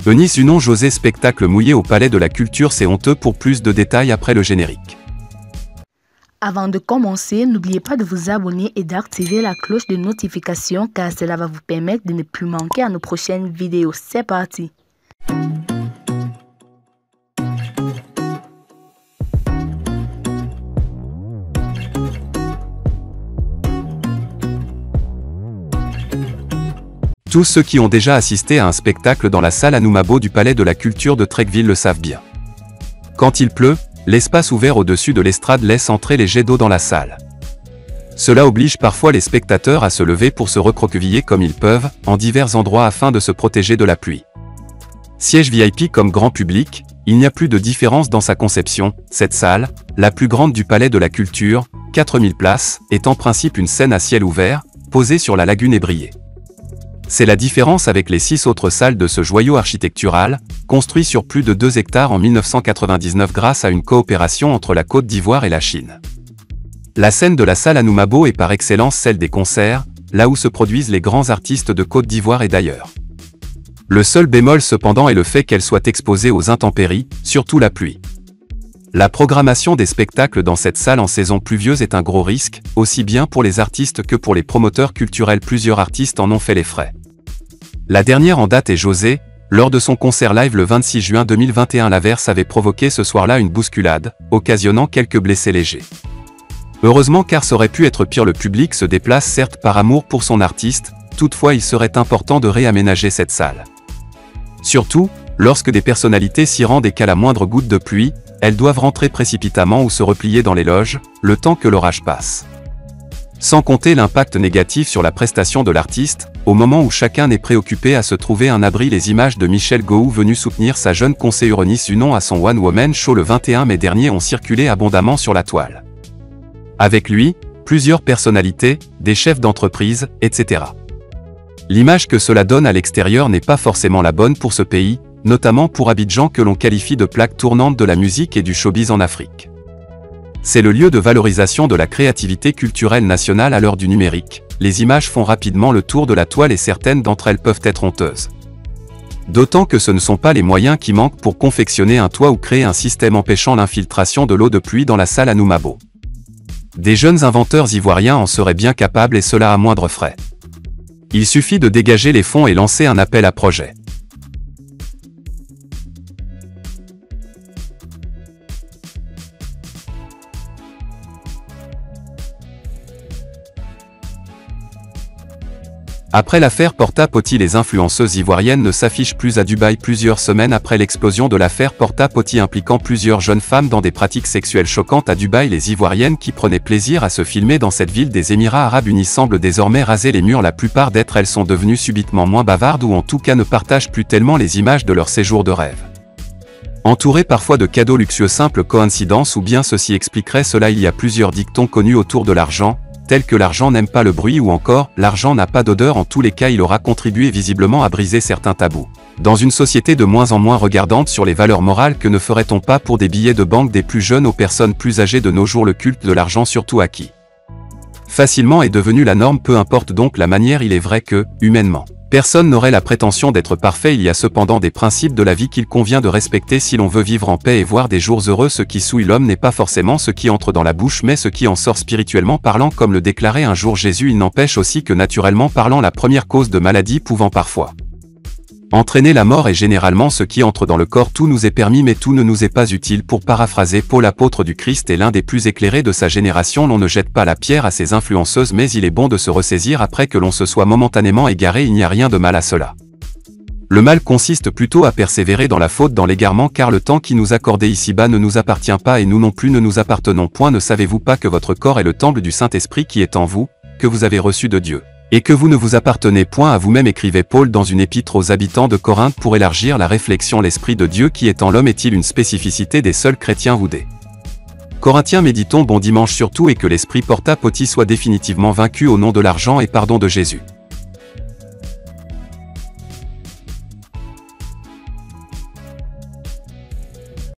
Eunice Unon José spectacle mouillé au Palais de la Culture, c'est honteux. Pour plus de détails après le générique. Avant de commencer, n'oubliez pas de vous abonner et d'activer la cloche de notification car cela va vous permettre de ne plus manquer à nos prochaines vidéos. C'est parti! Tous ceux qui ont déjà assisté à un spectacle dans la salle Anoumabo du Palais de la Culture de Treichville le savent bien. Quand il pleut, l'espace ouvert au-dessus de l'estrade laisse entrer les jets d'eau dans la salle. Cela oblige parfois les spectateurs à se lever pour se recroqueviller comme ils peuvent, en divers endroits afin de se protéger de la pluie. Siège VIP comme grand public, il n'y a plus de différence dans sa conception. Cette salle, la plus grande du Palais de la Culture, 4000 places, est en principe une scène à ciel ouvert, posée sur la lagune ébriée. C'est la différence avec les 6 autres salles de ce joyau architectural, construit sur plus de 2 hectares en 1999 grâce à une coopération entre la Côte d'Ivoire et la Chine. La scène de la salle Anoumabo est par excellence celle des concerts, là où se produisent les grands artistes de Côte d'Ivoire et d'ailleurs. Le seul bémol cependant est le fait qu'elle soit exposée aux intempéries, surtout la pluie. La programmation des spectacles dans cette salle en saison pluvieuse est un gros risque, aussi bien pour les artistes que pour les promoteurs culturels. Plusieurs artistes en ont fait les frais. La dernière en date est José. Lors de son concert live le 26 juin 2021, l'averse avait provoqué ce soir-là une bousculade, occasionnant quelques blessés légers. Heureusement car ça aurait pu être pire. Le public se déplace certes par amour pour son artiste, toutefois il serait important de réaménager cette salle. Surtout, lorsque des personnalités s'y rendent et qu'à la moindre goutte de pluie, elles doivent rentrer précipitamment ou se replier dans les loges, le temps que l'orage passe. Sans compter l'impact négatif sur la prestation de l'artiste, au moment où chacun est préoccupé à se trouver un abri. Les images de Michel Gohou venu soutenir sa jeune conseillère Eunice Unon à son One Woman Show le 21 mai dernier ont circulé abondamment sur la toile. Avec lui, plusieurs personnalités, des chefs d'entreprise, etc. L'image que cela donne à l'extérieur n'est pas forcément la bonne pour ce pays, notamment pour Abidjan que l'on qualifie de plaque tournante de la musique et du showbiz en Afrique. C'est le lieu de valorisation de la créativité culturelle nationale à l'heure du numérique. Les images font rapidement le tour de la toile et certaines d'entre elles peuvent être honteuses. D'autant que ce ne sont pas les moyens qui manquent pour confectionner un toit ou créer un système empêchant l'infiltration de l'eau de pluie dans la salle Anoumabo. Des jeunes inventeurs ivoiriens en seraient bien capables et cela à moindre frais. Il suffit de dégager les fonds et lancer un appel à projet. Après l'affaire Porta Potty, les influenceuses ivoiriennes ne s'affichent plus à Dubaï plusieurs semaines après l'explosion de l'affaire Porta Potty impliquant plusieurs jeunes femmes dans des pratiques sexuelles choquantes à Dubaï. Les Ivoiriennes qui prenaient plaisir à se filmer dans cette ville des Émirats Arabes Unis semblent désormais raser les murs. La plupart d'entre elles sont devenues subitement moins bavardes ou en tout cas ne partagent plus tellement les images de leur séjour de rêve. Entourées parfois de cadeaux luxueux, simple coïncidence ou bien ceci expliquerait cela? Il y a plusieurs dictons connus autour de l'argent, tels que l'argent n'aime pas le bruit ou encore l'argent n'a pas d'odeur. En tous les cas, il aura contribué visiblement à briser certains tabous. Dans une société de moins en moins regardante sur les valeurs morales, que ne ferait-on pas pour des billets de banque des plus jeunes aux personnes plus âgées de nos jours? Le culte de l'argent, surtout acquis facilement, est devenu la norme, peu importe donc la manière. Il est vrai que, humainement, personne n'aurait la prétention d'être parfait. Il y a cependant des principes de la vie qu'il convient de respecter si l'on veut vivre en paix et voir des jours heureux. Ce qui souille l'homme n'est pas forcément ce qui entre dans la bouche, mais ce qui en sort spirituellement parlant, comme le déclarait un jour Jésus. Il n'empêche aussi que naturellement parlant, la première cause de maladie pouvant parfois entraîner la mort est généralement ce qui entre dans le corps. Tout nous est permis mais tout ne nous est pas utile. Pour paraphraser Paul, apôtre du Christ et l'un des plus éclairés de sa génération, l'on ne jette pas la pierre à ces influenceuses, mais il est bon de se ressaisir après que l'on se soit momentanément égaré. Il n'y a rien de mal à cela. Le mal consiste plutôt à persévérer dans la faute, dans l'égarement, car le temps qui nous accordé ici-bas ne nous appartient pas et nous non plus ne nous appartenons point. Ne savez-vous pas que votre corps est le temple du Saint-Esprit qui est en vous, que vous avez reçu de Dieu, et que vous ne vous appartenez point à vous-même, écrivait Paul dans une épître aux habitants de Corinthe. Pour élargir la réflexion, l'Esprit de Dieu qui est en l'homme est-il une spécificité des seuls chrétiens ou des Corinthiens? Méditons bon dimanche surtout et que l'esprit Porta Potty soit définitivement vaincu au nom de l'argent et pardon de Jésus.